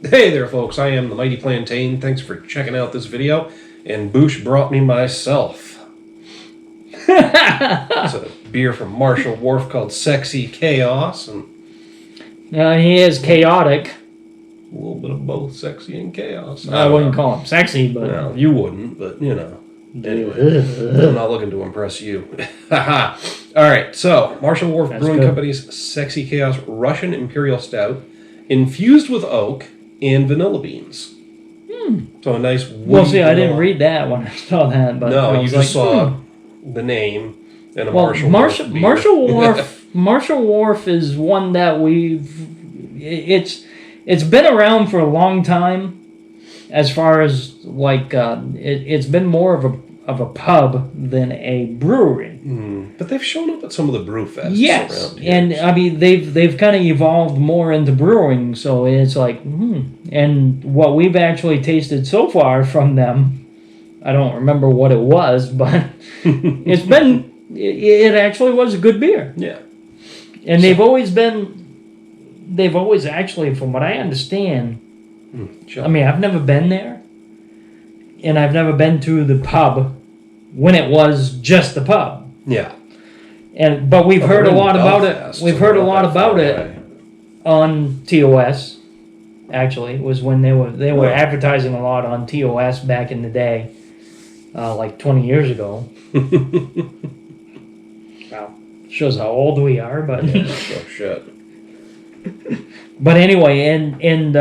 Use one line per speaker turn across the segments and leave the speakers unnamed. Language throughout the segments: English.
Hey there, folks. I am the Mighty Plantain. Thanks for checking out this video. And Bouch brought me myself. It's a beer from Marshal Wharf called Sexy Chaos. And
he is chaotic.
a little bit of both sexy and chaos.
I wouldn't call him sexy, but...
No, you wouldn't, but, you know. Anyway, I'm not looking to impress you. All right, so Marshal Wharf Brewing Company's Sexy Chaos Russian Imperial Stout, infused with oak and vanilla beans. So a nice woody...
Well, see, I didn't read that when I saw that, but...
No, you just saw the name and a Marshal Wharf beer.
Marshal Wharf is one that it's been around for a long time. As far as like it's been more of a pub than a brewery.
But they've shown up at some of the brew fests.
Yes,
around here.
and I mean they've kind of evolved more into brewing. So it's like, and what we've actually tasted so far from them, I don't remember what it was, but it actually was a good beer.
Yeah,
and they've always actually, from what I understand.
Sure.
I mean, I've never been there, and I've never been to the pub when it was just the pub.
Yeah,
But we've heard a lot about it. We've heard a lot about it on TOS. Actually, it was when they were advertising a lot on TOS back in the day, like 20 years ago. Wow, shows how old we are, but
oh shit.
But anyway, and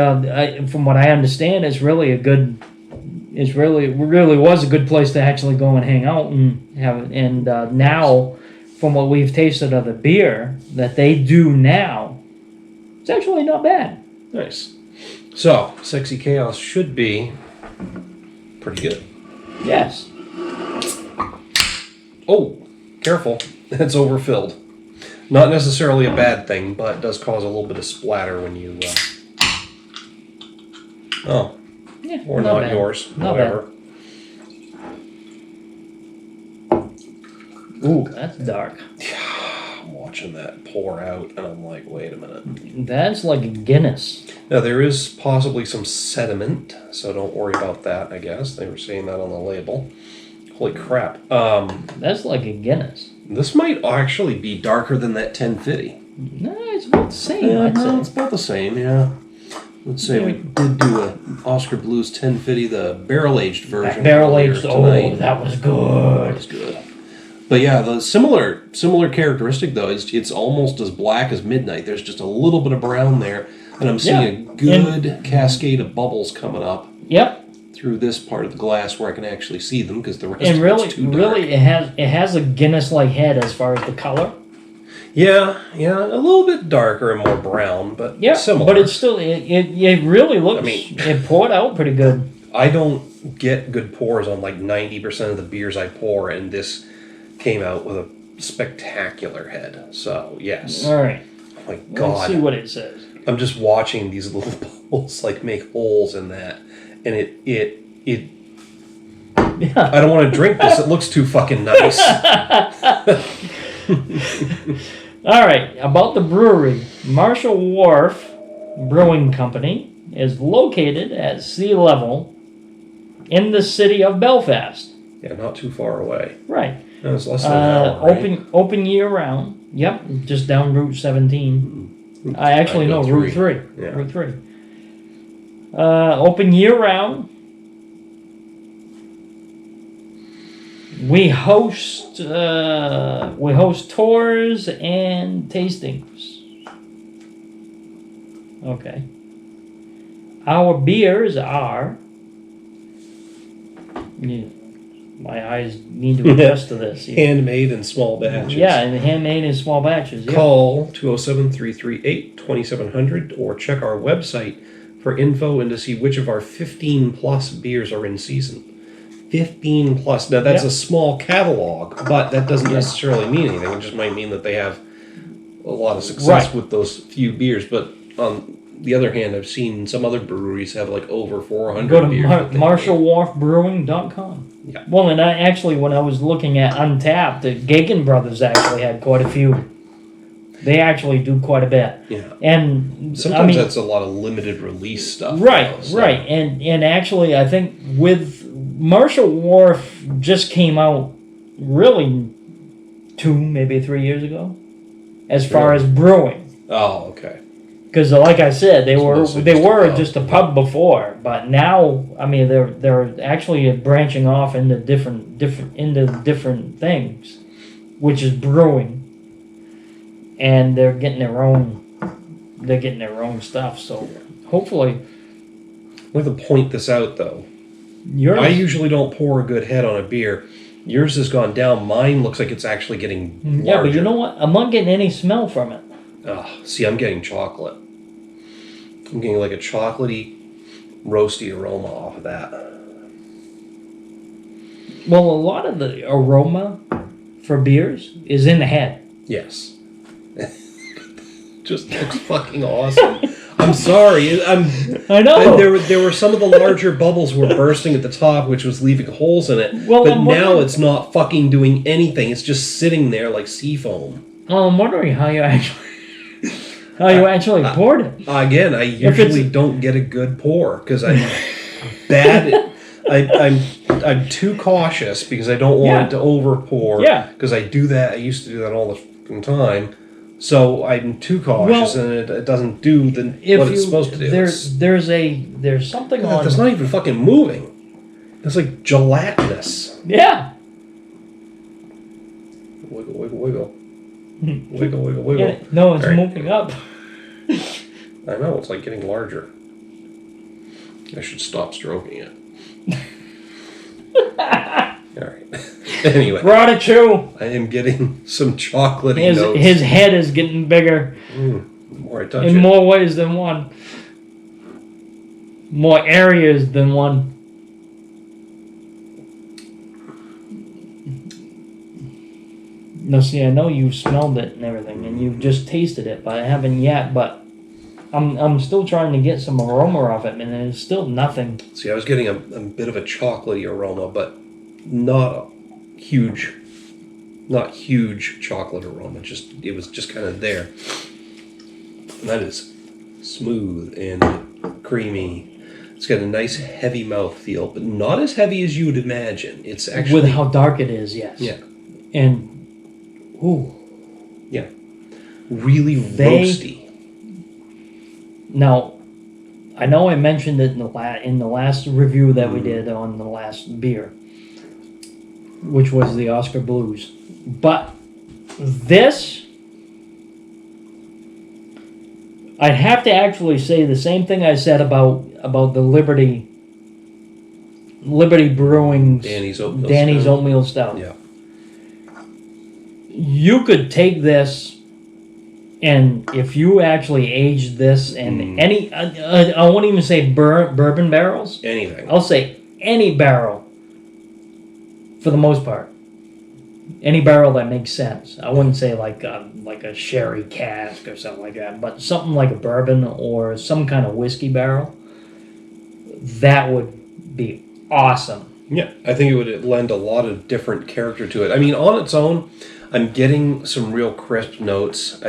from what I understand, it's really was a good place to actually go and hang out and have. And now, from what we've tasted of the beer that they do now, it's actually not bad.
Nice. So, Sexy Chaos should be pretty good.
Yes.
Oh, careful. It's overfilled. Not necessarily a bad thing, but does cause a little bit of splatter when you... Oh.
Yeah,
or not yours.
Not
whatever.
Bad. Ooh, that's dark.
I'm watching that pour out, and I'm like, wait a minute.
That's like a Guinness.
Now, there is possibly some sediment, so don't worry about that, I guess. They were saying that on the label. Holy crap.
That's like a Guinness.
This might actually be darker than that 1050.
No, it's about the same.
It's about the same, yeah. Let's say we did do a Oscar Blues 1050, the barrel-aged version.
Barrel-aged, that was good.
That was good. But yeah, the similar characteristic, though, is it's almost as black as midnight. There's just a little bit of brown there, and I'm seeing a good cascade of bubbles coming up.
Yep.
Through this part of the glass where I can actually see them, because the rest
of
it's too dark.
Really, it has a Guinness-like head as far as the color.
Yeah, a little bit darker and more brown, but similar.
But it's still it really looks. I mean, it poured out pretty good.
I don't get good pours on like 90% of the beers I pour, and this came out with a spectacular head. So yes.
All right.
Oh my God.
Let's see what it says.
I'm just watching these little bubbles like make holes in that. And it I don't want to drink this. It looks too fucking nice.
All right, about the brewery. Marshal Wharf Brewing Company is located at sea level in the city of Belfast.
Yeah, not too far away.
Right.
No, it's less than an hour, right?
Open year round. Yep, just down Route 17. I actually know Route 3.
Yeah.
Route 3. Open year round. We host tours and tastings. Okay. Our beers are. Yeah, my eyes need to adjust to this.
Handmade in small batches.
Yeah, and handmade in small batches. Yeah.
Call 207-338-2700 or check our website for info and to see which of our 15 plus beers are in season. 15 plus. Now that's a small catalog, but that doesn't necessarily mean anything. It just might mean that they have a lot of success with those few beers. But on the other hand, I've seen some other breweries have like over 400 beers.
Go to MarshallWharfBrewing.com.
Yeah.
Well, and when I was looking at Untapped, the Gagan brothers actually had quite a few. They actually do quite a bit.
Yeah.
And
Sometimes that's a lot of limited release stuff.
Right,
though, so.
right. And actually, I think with Marshal Wharf just came out really 2, maybe 3 years ago, as far as brewing.
Oh, okay.
Because, like I said, they were
just
a pub before, but now, I mean, they're actually branching off into different things, which is brewing, and they're getting their own stuff. So hopefully,
I have to point this out though. I usually don't pour a good head on a beer. Yours has gone down. Mine looks like it's actually getting larger.
Yeah, but you know what? I'm not getting any smell from it.
See, I'm getting chocolate. I'm getting like a chocolatey, roasty aroma off of that.
Well, a lot of the aroma for beers is in the head.
Yes. Just looks fucking awesome. I'm sorry.
I know.
There were some of the larger bubbles were bursting at the top, which was leaving holes in it.
Well,
but now it's not fucking doing anything. It's just sitting there like sea foam.
Well, I'm wondering how you actually poured it.
Again, I usually don't get a good pour because I'm bad. I'm too cautious because I don't want it to over pour.
Yeah.
Because I do that. I used to do that all the fucking time. So I'm too cautious, and it doesn't do what it's supposed to do.
There's something on.
That's not even fucking moving. It's like gelatinous.
Yeah.
Wiggle, wiggle, wiggle. Wiggle, wiggle, wiggle.
Yeah, no, it's moving up.
I know, it's like getting larger. I should stop stroking it. Alright. Anyway.
Brought it true.
I am getting some chocolatey notes.
His head is getting bigger.
The more I touch
in more ways than one. More areas than one. No, see, I know you've smelled it and everything, and you've just tasted it, but I haven't yet. But I'm still trying to get some aroma off it, and there's still nothing.
See, I was getting a bit of a chocolatey aroma, but not huge chocolate aroma. It was just kind of there. And that is smooth and creamy. It's got a nice heavy mouthfeel, but not as heavy as you would imagine. It's actually
with how dark it is, yes.
Yeah.
And ooh.
Yeah. Really roasty.
Now, I know I mentioned it in the last review that we did on the last beer, which was the Oscar Blues. But this, I'd have to actually say the same thing I said about the Liberty Brewing's
Danny's
Oatmeal Stout.
Yeah.
You could take this, and if you actually aged this in any, I won't even say bourbon barrels.
Anything.
I'll say any barrel, for the most part. Any barrel that makes sense. I wouldn't say like a sherry cask or something like that, but something like a bourbon or some kind of whiskey barrel. That would be awesome.
Yeah, I think it would lend a lot of different character to it. I mean, on its own, I'm getting some real crisp notes.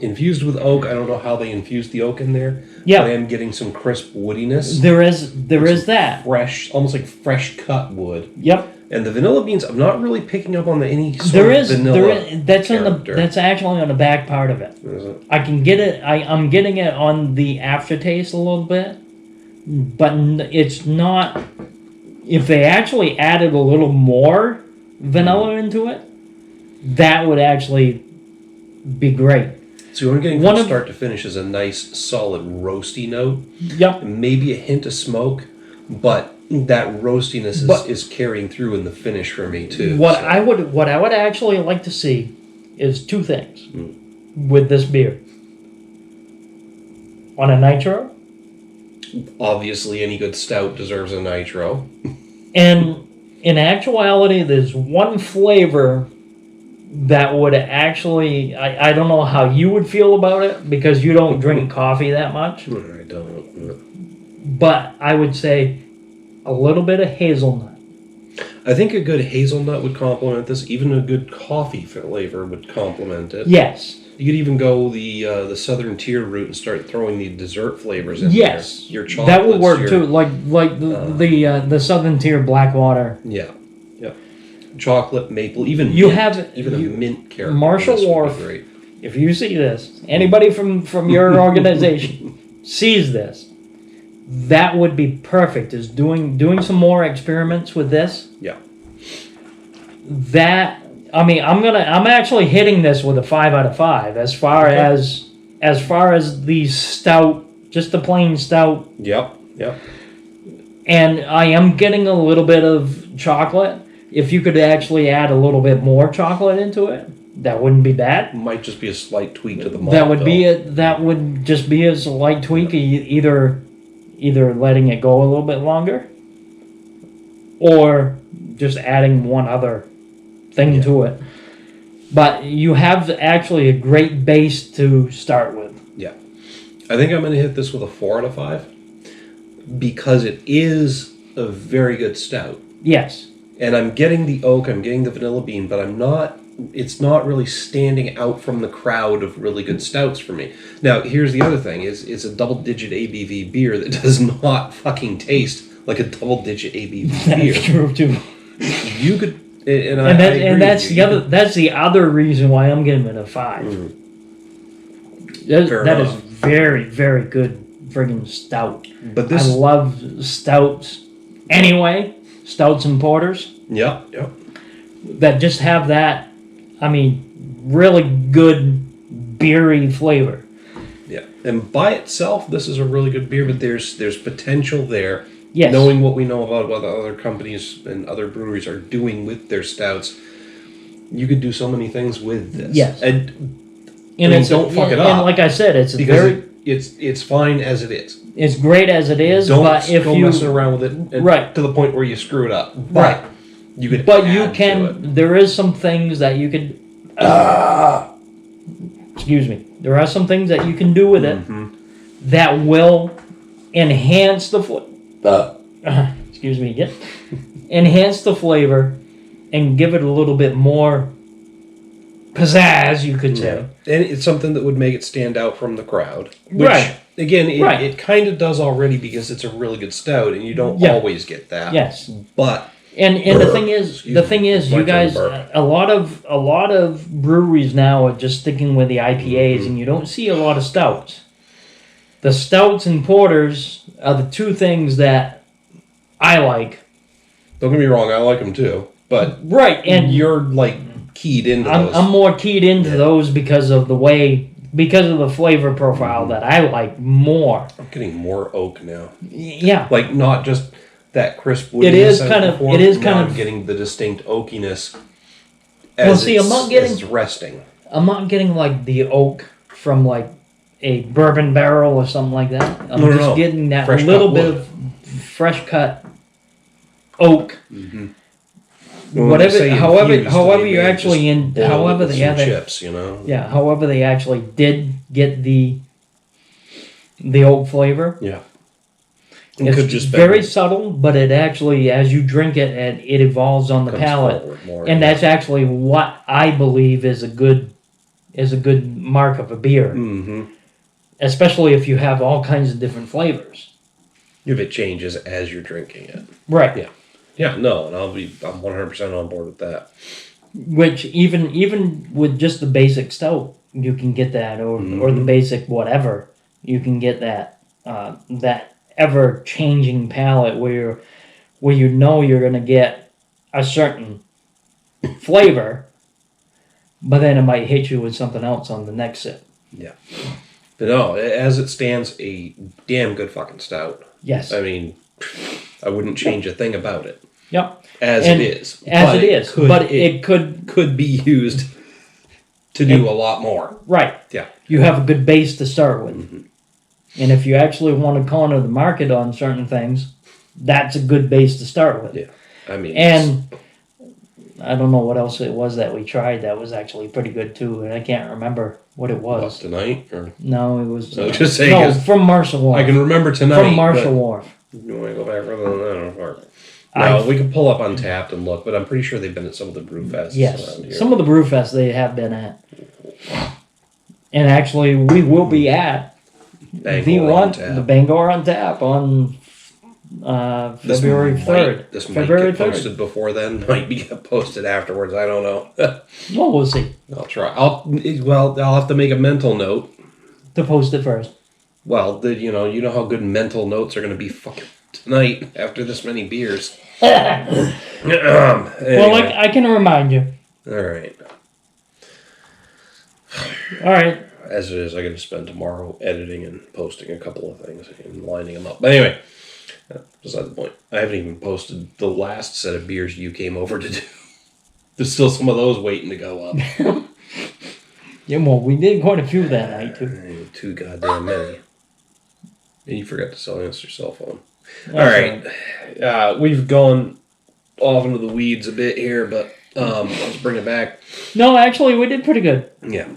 Infused with oak, I don't know how they infused the oak in there.
Yeah.
But I am getting some crisp woodiness.
There is that.
Fresh, almost like fresh cut wood.
Yep.
And the vanilla beans, I'm not really picking up on any sort of vanilla character.
That's actually on the back part of it.
Is it?
I can get it. I'm getting it on the aftertaste a little bit, but it's not. If they actually added a little more vanilla into it, that would actually be great.
So what I'm getting from start to finish is a nice, solid, roasty note.
Yep.
Maybe a hint of smoke, but that roastiness is carrying through in the finish for me too.
What I would actually like to see is two things with this beer. On a nitro.
Obviously, any good stout deserves a nitro.
And in actuality, there's one flavor that would actually... I don't know how you would feel about it, because you don't drink coffee that much.
I don't.
But I would say a little bit of hazelnut.
I think a good hazelnut would complement this. Even a good coffee flavor would complement it.
Yes.
You could even go the southern tier route and start throwing the dessert flavors in
Yes.
there. Your chocolates.
That would work too. Like the southern tier Blackwater.
Yeah. Yeah. Chocolate, maple, even
You
mint,
have
even a mint character.
Marshal
This would be
Wharf.
great.
If you see this, anybody from your organization sees this, that would be perfect. Is doing some more experiments with this.
Yeah.
That I'm actually hitting this with a 5 out of 5 as far as the stout, just the plain stout.
Yep. Yep.
And I am getting a little bit of chocolate. If you could actually add a little bit more chocolate into it, that wouldn't be bad.
Might just be a slight tweak to the malt.
That would just be a slight tweak, either letting it go a little bit longer, or just adding one other thing to it. But you have actually a great base to start with.
Yeah. I think I'm going to hit this with a 4 out of 5 because it is a very good stout.
Yes.
And I'm getting the oak, I'm getting the vanilla bean, but it's not really standing out from the crowd of really good stouts for me. Now, here's the other thing, is it's a double-digit ABV beer that does not fucking taste like a double-digit ABV beer.
That's true, too.
You could... I agree
that's
with you.
that's the other reason why I'm giving it a 5. That is very, very good friggin' stout.
But this...
I love stouts anyway. Stouts and porters.
Yeah.
That just have that, really good beery flavor.
Yeah. And by itself, this is a really good beer, but there's potential there.
Yes.
Knowing what we know about what other companies and other breweries are doing with their stouts, you could do so many things with this.
Yes.
And don't fuck it up.
And like I said,
it's fine as it is.
It's great as it is,
Don't
but if
go
you
messing around with it
right
to the point where you screw it up.
Right.
You could
but
add
you
to
can
it.
there is some things that you could excuse me. There are some things that you can do with it that will enhance the excuse me again. Enhance the flavor and give it a little bit more pizzazz, you could say.
Yeah. And it's something that would make it stand out from the crowd. Which,
Right.
again, it kind of does already because it's a really good stout, and you don't always get that.
Yes.
But
And the thing is, you guys, a lot of breweries now are just sticking with the IPAs, and you don't see a lot of stouts. The stouts and porters are the two things that I like.
don't get me wrong, I like them too. But
Right, and
you're like keyed into those.
I'm more keyed into those because of the flavor profile that I like more.
I'm getting more oak now.
Yeah.
Like not just that crisp woodiness.
It is
I
kind
was
of-
before,
it is
now
kind
I'm
of-
getting the distinct oakiness.
Well,
As
see, I'm not
as
getting-
it's resting.
I'm not getting like the oak from like a bourbon barrel or something like that. I'm
No,
just
no.
getting that
Fresh
little
cut
bit
wood.
of fresh cut oak.
When
Whatever,
they say
however
infused,
however
they
you
may
actually
just
in,
boil it
however
with
they
some
have it,
chips, you know.
yeah, however they actually did get the oak flavor.
Yeah.
It's very subtle, but it actually, as you drink it, it evolves on the
comes
palate,
forward more,
and that's actually what I believe is a good mark of a beer, especially if you have all kinds of different flavors.
if it changes as you're drinking it.
Right.
Yeah. Yeah, no, and I'm 100% on board with that.
Which even with just the basic stout, you can get that, or the basic whatever, you can get that that ever changing palate where you know you're gonna get a certain flavor, but then it might hit you with something else on the next sip.
Yeah. But no, as it stands, a damn good fucking stout.
Yes.
I mean, I wouldn't change a thing about it.
Yep.
As
And
it is.
but it could
be used to do a lot more.
right.
Yeah.
You have a good base to start with. And if you actually want to corner the market on certain things, that's a good base to start with.
Yeah. I mean,
And I don't know what else it was that we tried that was actually pretty good too, and I can't remember what it was.
what, tonight? Or
No, it was
I was just saying, 'cause
from Marshal Wharf.
I can remember tonight.
From Marshal
but
Wharf.
You want to go back further than that? No, we can pull up Untapped and look, but I'm pretty sure they've been at some of the brew fests
Yes,
around here.
some of the brew fests they have been at. And actually, we will be at the Bangor on Tap on February 3rd.
This
February
might get posted before then. Might be posted afterwards. I don't know.
Well, we'll see.
I'll try. I'll have to make a mental note
To post it first.
Well, you know how good mental notes are going to be fucking tonight after this many beers. Anyway.
Well, I can remind you.
All right.
All right.
As it is, I got to spend tomorrow editing and posting a couple of things and lining them up. But anyway, beside the point. I haven't even posted the last set of beers you came over to do. There's still some of those waiting to go up.
Yeah, well, we did quite a few that night, too.
Too goddamn many. And you forgot to silence your cell phone.
All
right. We've gone off into the weeds a bit here, but let's bring it back.
No, actually, we did pretty good.
Yeah.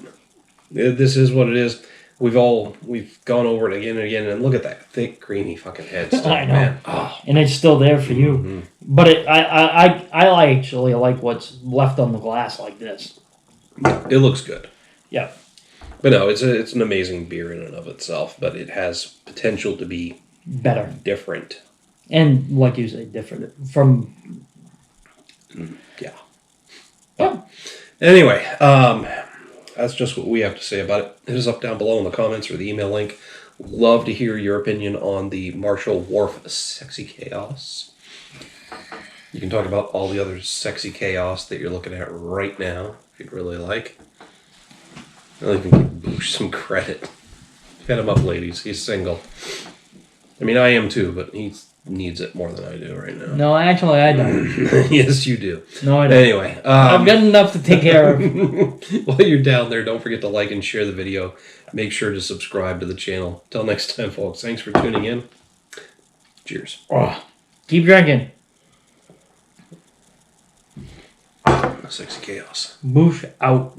This is what it is. We've gone over it again and again, and look at that thick, creamy fucking head still,
I know.
man. Oh.
And it's still there for you.
Mm-hmm.
But I actually like what's left on the glass like this.
It looks good.
Yeah.
But no, it's an amazing beer in and of itself, but it has potential to be
better,
different.
And like you say, different from...
Yeah. But anyway, that's just what we have to say about it. Hit us up down below in the comments or the email link. Love to hear your opinion on the Marshal Wharf Sexy Chaos. You can talk about all the other sexy chaos that you're looking at right now, if you'd really like. I'll even give Bouch some credit. Hit him up, ladies. He's single. I mean, I am too, but he needs it more than I do right now.
No, actually, I don't.
Yes, you do.
No, I don't.
Anyway.
I've got enough to take care of.
While you're down there, don't forget to like and share the video. Make sure to subscribe to the channel. Till next time, folks. Thanks for tuning in. Cheers.
Oh, keep drinking.
Sexy chaos.
Bouch out.